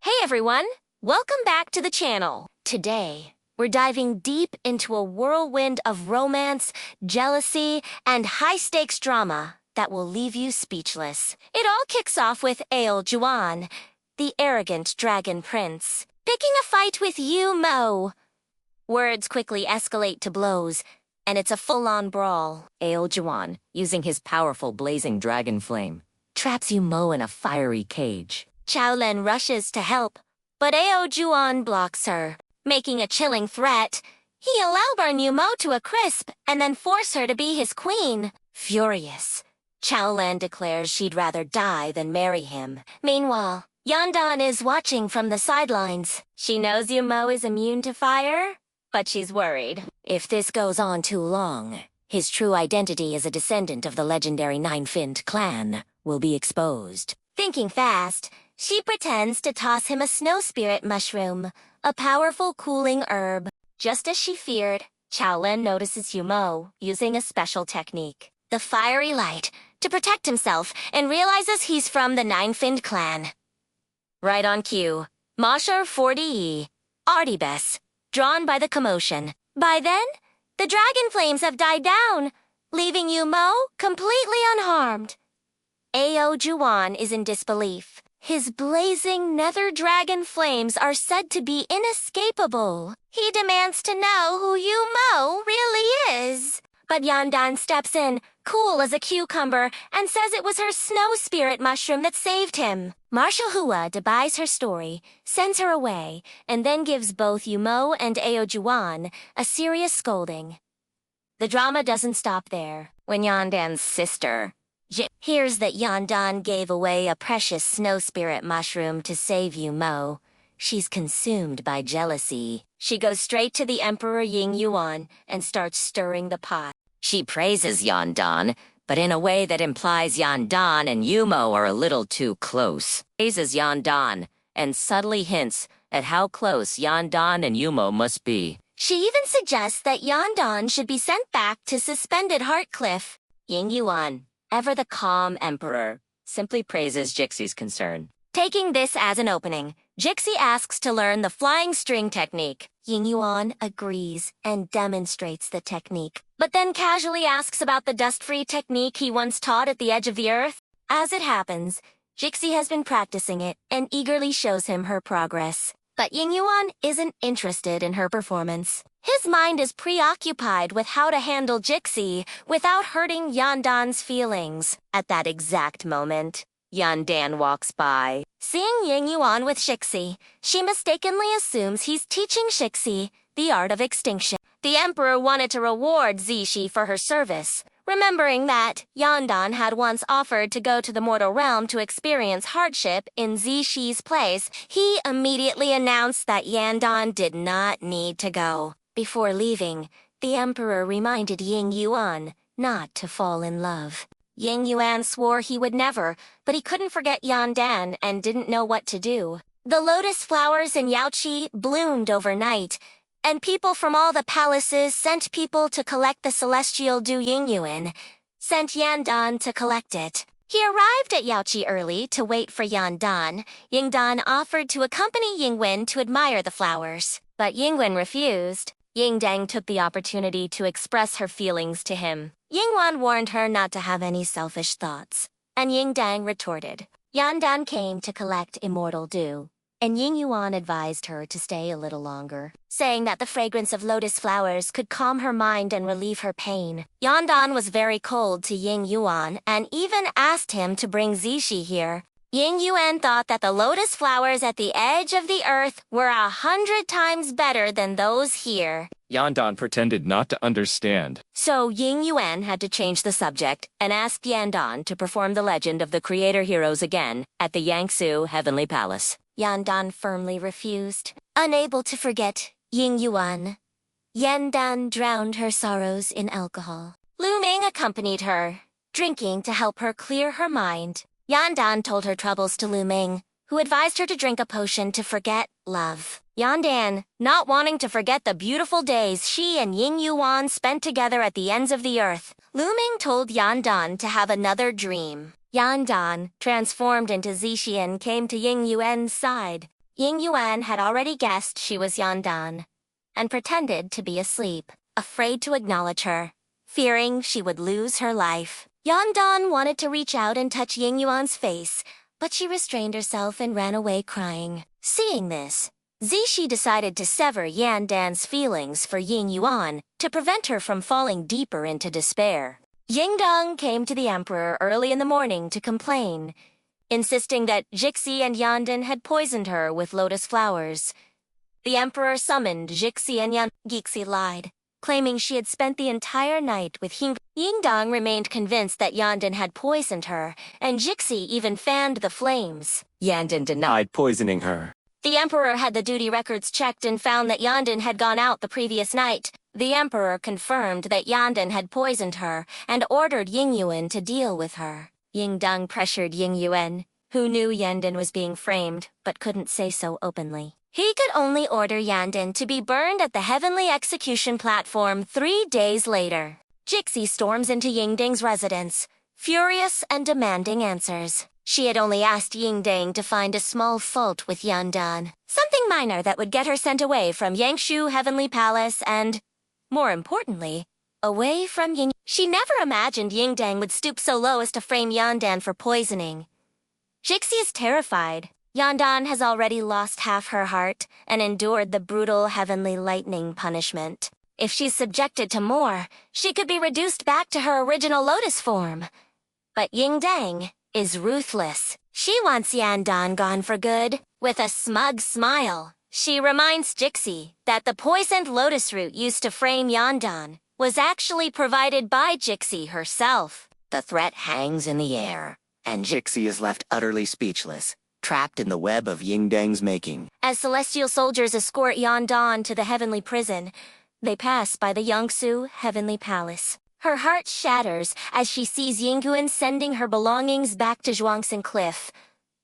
Hey everyone! Welcome back to the channel. Today, we're diving deep into a whirlwind of romance, jealousy, and high-stakes drama that will leave you speechless. It all kicks off with Juan, the arrogant dragon prince, picking a fight with Mo. Words quickly escalate to blows, and it's a full-on brawl. Juan, using his powerful blazing dragon flame, traps Mo in a fiery cage. Xiaolen rushes to help, but Juan blocks her, making a chilling threat. He'll burn Mo to a crisp and then force her to be his queen. Furious, Xiaolen declares she'd rather die than marry him. Meanwhile, Yandan is watching from the sidelines. She knows Mo is immune to fire, but she's worried. If this goes on too long, his true identity as a descendant of the legendary Nine-Finned clan will be exposed. Thinking fast, she pretends to toss him a snow spirit mushroom, a powerful cooling herb. Just as she feared, Xiaolen notices Mo using a special technique, the fiery light, to protect himself and realizes he's from the Nine-Finned clan. Right on cue, Mashar 40E, Artibes, drawn by the commotion. By then, the dragon flames have died down, leaving Mo completely unharmed. Juan is in disbelief. His blazing nether dragon flames are said to be inescapable. He demands to know who Mo really is. But Yandan steps in, cool as a cucumber, and says it was her snow spirit mushroom that saved him. Marshal Hua debuys her story, sends her away, and then gives both Mo and Juan a serious scolding. The drama doesn't stop there. When Yandan's sister hears that Yandan gave away a precious snow spirit mushroom to save Mo, she's consumed by jealousy. She goes straight to the Emperor Yuan and starts stirring the pot. She praises Yandan, but in a way that implies Yandan and Mo are a little too close. Praises Yandan and subtly hints at how close Yandan and Mo must be. She even suggests that Yandan should be sent back to Suspended Heart Cliff. Yuan, ever the calm emperor, simply praises Jixie's concern. Taking this as an opening, Jixie asks to learn the flying string technique. Yuan agrees and demonstrates the technique, but then casually asks about the dust-free technique he once taught at the edge of the earth. As it happens, Jixie has been practicing it and eagerly shows him her progress. But Yuan isn't interested in her performance. His mind is preoccupied with how to handle Jixie without hurting Yandan's feelings. At that exact moment, Yandan walks by. Seeing Yuan with Jixie, she mistakenly assumes he's teaching Jixie the art of extinction. The emperor wanted to reward Zixi for her service. Remembering that Yandan had once offered to go to the mortal realm to experience hardship in Zixi's place, he immediately announced that Yandan did not need to go. Before leaving, the emperor reminded Yuan not to fall in love. Yuan swore he would never, but he couldn't forget Yandan and didn't know what to do. The lotus flowers in Yaoqi bloomed overnight, and people from all the palaces sent people to collect the celestial dew. Yuan sent Yandan to collect it. He arrived at Yaoqi early to wait for Yandan. Yandan offered to accompany Yuan to admire the flowers, but Yuan refused. Yingdang took the opportunity to express her feelings to him. Yuan warned her not to have any selfish thoughts, and Yingdang retorted. Yandan came to collect immortal dew, and Yuan advised her to stay a little longer, saying that the fragrance of lotus flowers could calm her mind and relieve her pain. Yandan was very cold to Yuan and even asked him to bring Zixi here. Yuan thought that the lotus flowers at the edge of the earth were 100 times better than those here. Yandan pretended not to understand. So Yuan had to change the subject and asked Yandan to perform the legend of the creator heroes again at the Yangsu Heavenly Palace. Yandan firmly refused. Unable to forget Yuan, Yandan drowned her sorrows in alcohol. Lu Ming accompanied her, drinking to help her clear her mind. Yandan told her troubles to Lu Ming, who advised her to drink a potion to forget love. Yandan, not wanting to forget the beautiful days she and Yuan spent together at the ends of the earth, Lu Ming told Yandan to have another dream. Yandan, transformed into Zixian, came to Yuan's side. Ying Yuan had already guessed she was Yandan and pretended to be asleep, afraid to acknowledge her, fearing she would lose her life. Yandan wanted to reach out and touch Ying Yuan's face, but she restrained herself and ran away crying. Seeing this, Zishi decided to sever Yandan's feelings for Ying Yuan to prevent her from falling deeper into despair. Yingdong came to the emperor early in the morning to complain, insisting that Jixi and Yandan had poisoned her with lotus flowers. The emperor summoned Jixi and Yandan. Jixi lied, claiming she had spent the entire night with Yingdong remained convinced that Yandan had poisoned her, and Jixi even fanned the flames. Yandan denied poisoning her. The emperor had the duty records checked and found that Yandan had gone out the previous night. The emperor confirmed that Yandan had poisoned her and ordered Ying Yuan to deal with her. Yingdong pressured Ying Yuan, who knew Yandan was being framed but couldn't say so openly. He could only order Yandan to be burned at the heavenly execution platform 3 days later. Jixi storms into Yingdang's residence, furious and demanding answers. She had only asked Yingdang to find a small fault with Yandan, something minor that would get her sent away from Yangshu Heavenly Palace and, more importantly, away from Ying. She never imagined Yingdang would stoop so low as to frame Yandan for poisoning. Jixi is terrified. Yandan has already lost half her heart and endured the brutal heavenly lightning punishment. If she's subjected to more, she could be reduced back to her original lotus form. But Yingdang is ruthless. She wants Yandan gone for good. With a smug smile, she reminds Jixi that the poisoned lotus root used to frame Yandan was actually provided by Jixi herself. The threat hangs in the air, and Jixi is left utterly speechless, trapped in the web of Yingdang's making. As celestial soldiers escort Yandan to the heavenly prison, they pass by the Yangsu Heavenly Palace. Her heart shatters as she sees Yingyuan sending her belongings back to Zhuangxin Cliff.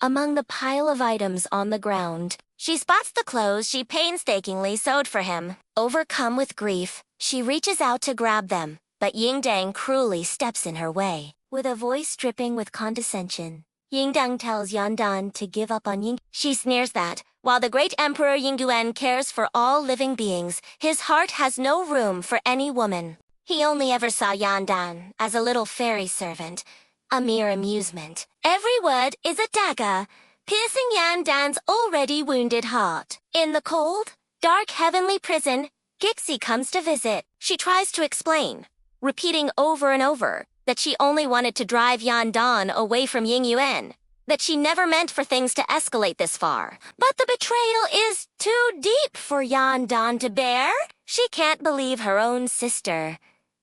Among the pile of items on the ground, she spots the clothes she painstakingly sewed for him. Overcome with grief, she reaches out to grab them, but Yingdang cruelly steps in her way. With a voice dripping with condescension, Yingdang tells Yandan to give up on Ying. She sneers that, while the great emperor Yingyuan cares for all living beings, his heart has no room for any woman. He only ever saw Yandan as a little fairy servant, a mere amusement. Every word is a dagger, piercing Yandan's already wounded heart. In the cold, dark heavenly prison, Jixi comes to visit. She tries to explain, repeating over and over that she only wanted to drive Yandan away from Yingyuan, that she never meant for things to escalate this far. But the betrayal is too deep for Yandan to bear. She can't believe her own sister,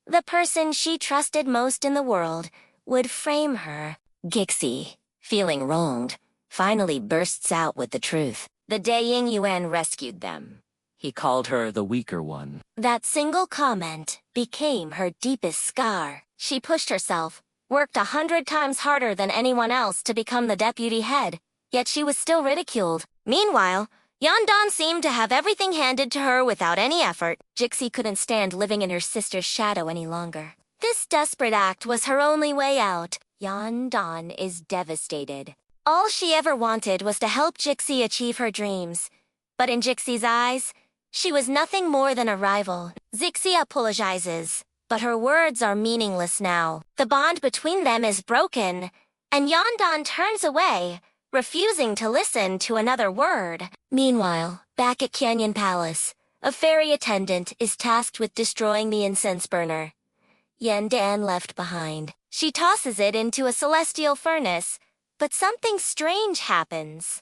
the person she trusted most in the world, would frame her. Jixi, feeling wronged, finally bursts out with the truth. The day Yingyuan rescued them, he called her the weaker one. That single comment became her deepest scar. She pushed herself, worked 100 times harder than anyone else to become the deputy head, yet she was still ridiculed. Meanwhile, Yandan seemed to have everything handed to her without any effort. Jixi couldn't stand living in her sister's shadow any longer. This desperate act was her only way out. Yandan is devastated. All she ever wanted was to help Jixi achieve her dreams. But in Jixi's eyes, she was nothing more than a rival. Jixi apologizes, but her words are meaningless now. The bond between them is broken, and Yandan turns away, refusing to listen to another word. Meanwhile, back at Canyon Palace, a fairy attendant is tasked with destroying the incense burner Yandan left behind. She tosses it into a celestial furnace, but something strange happens.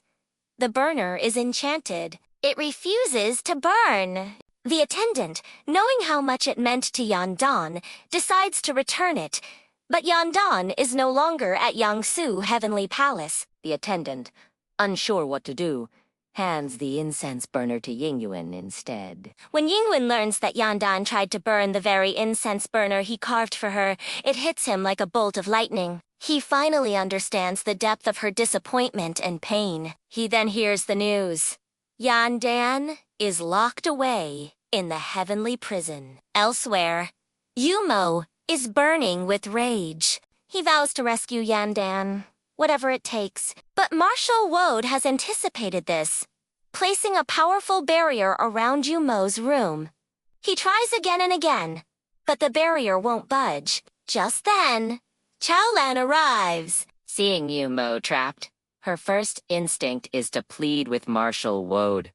The burner is enchanted. It refuses to burn. The attendant, knowing how much it meant to Yandan, decides to return it, but Yandan is no longer at Yangsu Heavenly Palace. The attendant, unsure what to do, hands the incense burner to Yingyuan instead. When Yingyuan learns that Yandan tried to burn the very incense burner he carved for her, it hits him like a bolt of lightning. He finally understands the depth of her disappointment and pain. He then hears the news. Yandan is locked away in the heavenly prison. Elsewhere, Yumo is burning with rage. He vows to rescue Yandan, whatever it takes. But Marshal Wode has anticipated this. placing a powerful barrier around Yumo's room. He tries again and again, but the barrier won't budge. Just then, Chaolan arrives. Seeing Yumo trapped, her first instinct is to plead with Marshal Woad.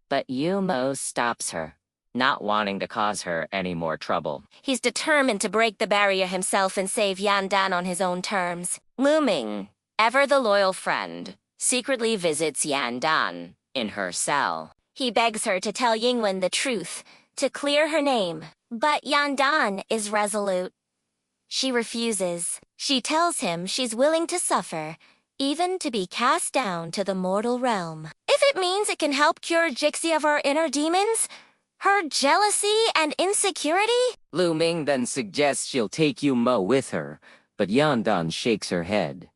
But Yumo stops her, not wanting to cause her any more trouble. He's determined to break the barrier himself and save Yandan on his own terms. Looming, ever the loyal friend, secretly visits Yandan in her cell. He begs her to tell Yingwen the truth, to clear her name. But Yandan is resolute. She refuses. She tells him she's willing to suffer, even to be cast down to the mortal realm. If it means it can help cure Jixie of her inner demons, her jealousy and insecurity? Lu Ming then suggests she'll take Yumo with her, but Yandan shakes her head.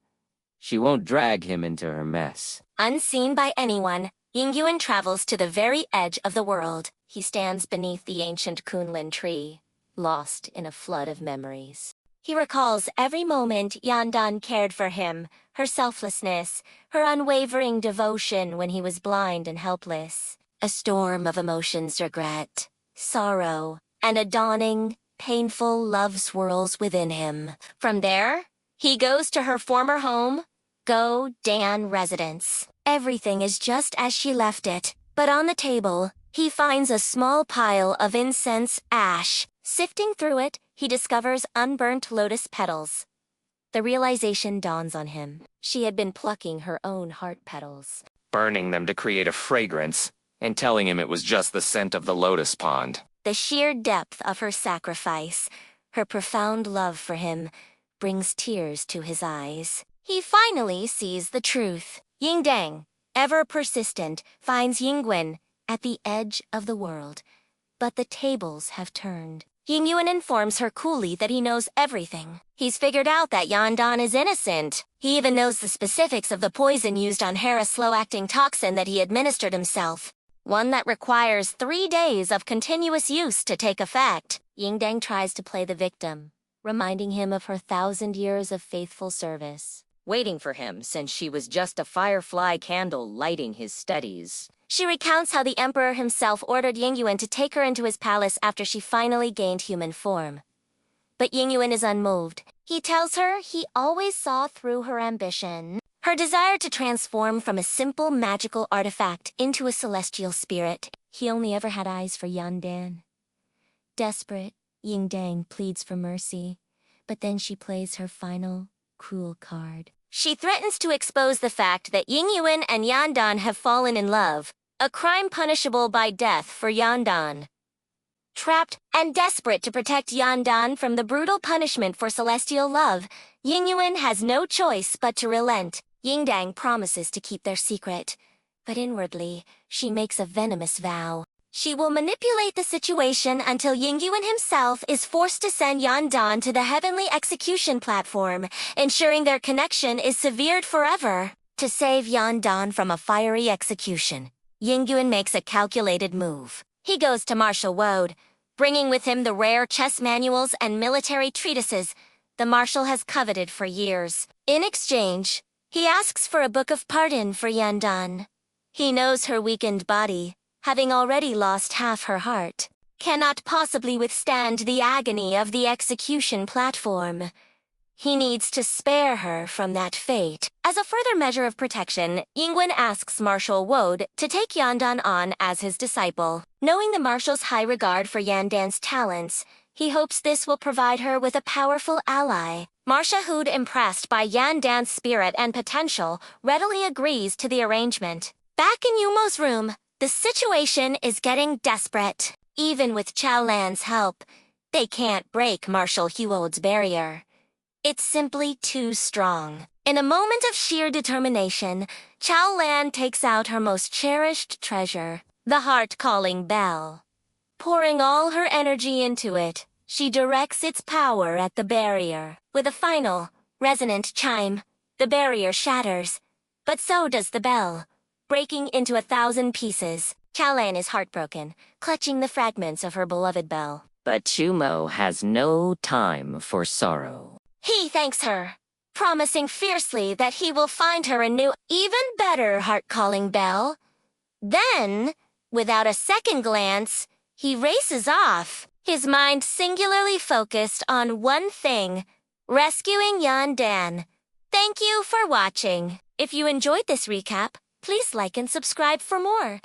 She won't drag him into her mess. Unseen by anyone, Yingyuan travels to the very edge of the world. He stands beneath the ancient Kunlun tree, lost in a flood of memories. He recalls every moment Yandan cared for him, her selflessness, her unwavering devotion when he was blind and helpless. A storm of emotions, regret, sorrow, and a dawning, painful love swirls within him. From there, he goes to her former home, Go Dan residence. Everything is just as she left it, but on the table, he finds a small pile of incense ash. Sifting through it, he discovers unburnt lotus petals. The realization dawns on him. She had been plucking her own heart petals, burning them to create a fragrance, and telling him it was just the scent of the lotus pond. The sheer depth of her sacrifice, her profound love for him, brings tears to his eyes. He finally sees the truth. Yingdang, ever persistent, finds Yingwen at the edge of the world. But the tables have turned. Yingyuan informs her coolly that he knows everything. He's figured out that Yandan is innocent. He even knows the specifics of the poison used on Hera's slow-acting toxin that he administered himself. One that requires 3 days of continuous use to take effect. Yingdang tries to play the victim, reminding him of her 1,000 years of faithful service, waiting for him since she was just a firefly candle lighting his studies. She recounts how the emperor himself ordered Yingyuan to take her into his palace after she finally gained human form. But Yingyuan is unmoved. He tells her he always saw through her ambition, her desire to transform from a simple magical artifact into a celestial spirit. He only ever had eyes for Yandan. Desperate, Yingdang pleads for mercy, but then she plays her final, cruel card. She threatens to expose the fact that Yingyuan and Yandan have fallen in love, a crime punishable by death for Yandan. Trapped and desperate to protect Yandan from the brutal punishment for celestial love, Yingyuan has no choice but to relent. Yingdang promises to keep their secret, but inwardly, she makes a venomous vow. She will manipulate the situation until Yingyuan himself is forced to send Yandan to the heavenly execution platform, ensuring their connection is severed forever. To save Yandan from a fiery execution, Yingyuan makes a calculated move. He goes to Marshal Woad, bringing with him the rare chess manuals and military treatises the Marshal has coveted for years. In exchange, he asks for a book of pardon for Yandan. He knows her weakened body, having already lost half her heart, cannot possibly withstand the agony of the execution platform. He needs to spare her from that fate. As a further measure of protection, Yingwen asks Marshal Woad to take Yandan on as his disciple. Knowing the Marshal's high regard for Yandan's talents, he hopes this will provide her with a powerful ally. Marshal Woad, impressed by Yandan's spirit and potential, readily agrees to the arrangement. Back in Yumo's room, the situation is getting desperate. Even with Chaolan's help, they can't break Marshal Woad's barrier. It's simply too strong. In a moment of sheer determination, Chaolan takes out her most cherished treasure, the heart-calling bell. Pouring all her energy into it, she directs its power at the barrier. With a final, resonant chime, the barrier shatters, but so does the bell, breaking into 1,000 pieces. Chaolan is heartbroken, clutching the fragments of her beloved bell. But Chumo has no time for sorrow. He thanks her, promising fiercely that he will find her a new, even better heart-calling bell. Then, without a second glance, he races off, his mind singularly focused on one thing: rescuing Yandan. Thank you for watching. If you enjoyed this recap, please like and subscribe for more.